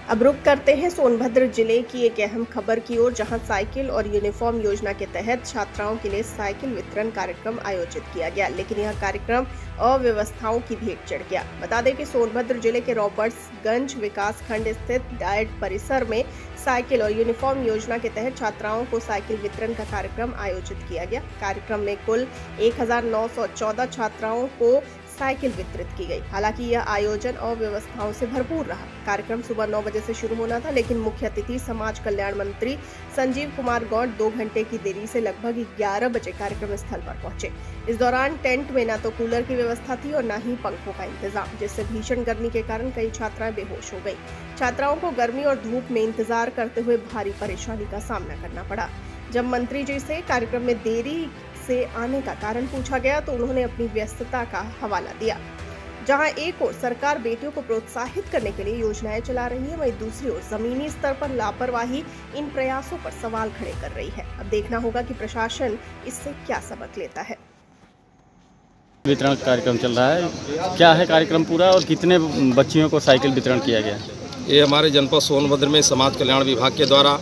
अब रुक करते हैं सोनभद्र जिले की एक अहम खबर की ओर, जहां साइकिल और यूनिफॉर्म योजना के तहत छात्राओं के लिए साइकिल वितरण कार्यक्रम आयोजित किया गया, लेकिन यह कार्यक्रम अव्यवस्थाओं की भेंट चढ़ गया। बता दें कि सोनभद्र जिले के रॉबर्ट्सगंज विकास खंड स्थित डाइट परिसर में साइकिल और यूनिफॉर्म योजना के तहत छात्राओं को साइकिल वितरण का कार्यक्रम आयोजित किया गया। कार्यक्रम में कुल 1914 छात्राओं को साइकिल वितरित की गई। हालांकि यह आयोजन अव्यवस्थाओं से भरपूर रहा। कार्यक्रम सुबह 9 बजे से शुरू होना था, लेकिन मुख्य अतिथि समाज कल्याण मंत्री संजीव कुमार गौड़ 2 घंटे की देरी से लगभग 11 बजे कार्यक्रम स्थल पर पहुंचे। इस दौरान टेंट में न तो कूलर की व्यवस्था थी और न ही पंखों का इंतजाम, जिससे भीषण गर्मी के कारण कई छात्राएं बेहोश हो गई। छात्राओं को गर्मी और धूप में इंतजार करते हुए भारी परेशानी का सामना करना पड़ा। जब मंत्री जी से कार्यक्रम में देरी से आने का कारण पूछा गया तो उन्होंने अपनी व्यस्तता का हवाला दिया। जहां एक ओर सरकार बेटियों को प्रोत्साहित करने के लिए योजनाएं चला रही है, वहीं दूसरी ओर जमीनी स्तर पर लापरवाही इन प्रयासों पर सवाल खड़े कर रही है। अब देखना होगा कि प्रशासन इससे क्या सबक लेता है। वितरण कार्यक्रम चल रहा है, क्या है कार्यक्रम पूरा और कितने बच्चियों को साइकिल वितरण किया गया? ये हमारे जनपद सोनभद्र में समाज कल्याण विभाग के द्वारा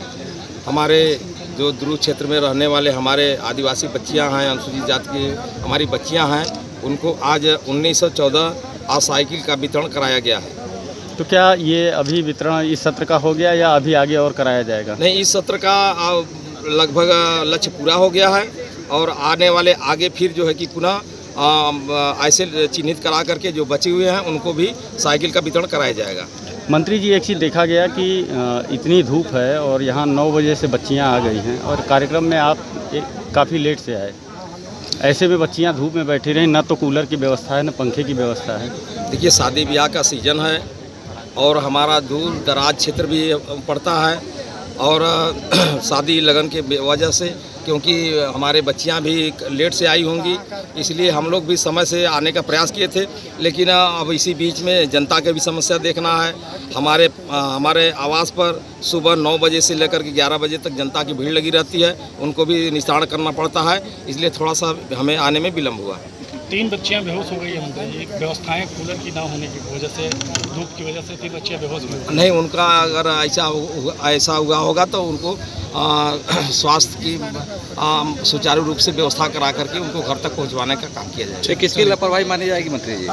हमारे जो दूर क्षेत्र में रहने वाले हमारे आदिवासी बच्चियां हैं, अनुसूचित जाति की हमारी बच्चियां हैं, उनको आज 1914 साइकिल का वितरण कराया गया है। तो क्या ये अभी वितरण इस सत्र का हो गया या अभी आगे और कराया जाएगा? नहीं, इस सत्र का लगभग लक्ष्य पूरा हो गया है और आने वाले आगे फिर जो है कि पुनः ऐसे चिन्हित करा करके जो बचे हुए हैं उनको भी साइकिल का वितरण कराया जाएगा। मंत्री जी, एक चीज़ देखा गया कि इतनी धूप है और यहाँ 9 बजे से बच्चियाँ आ गई हैं और कार्यक्रम में आप काफ़ी लेट से आए। ऐसे में बच्चियाँ धूप में बैठी रहीं, ना तो कूलर की व्यवस्था है, ना पंखे की व्यवस्था है। देखिए, शादी ब्याह का सीज़न है और हमारा दूर दराज क्षेत्र भी पड़ता है और शादी लगन के वजह से, क्योंकि हमारे बच्चियां भी लेट से आई होंगी, इसलिए हम लोग भी समय से आने का प्रयास किए थे। लेकिन अब इसी बीच में जनता के भी समस्या देखना है। हमारे आवास पर सुबह 9 बजे से लेकर के 11 बजे तक जनता की भीड़ लगी रहती है, उनको भी निस्तारण करना पड़ता है, इसलिए थोड़ा सा हमें आने में विलम्ब हुआ। 3 बच्चियां बेहोश हो गई है मंत्री जी। व्यवस्थाएं कूलर की ना होने की वजह से, धूप की वजह से 3 बच्चियां बेहोश हो गई। नहीं, उनका अगर ऐसा हुआ होगा तो उनको स्वास्थ्य की सुचारू रूप से व्यवस्था करा करके उनको घर तक पहुंचवाने का काम किया जाएगा। किसकी लापरवाही मानी जाएगी मंत्री जी?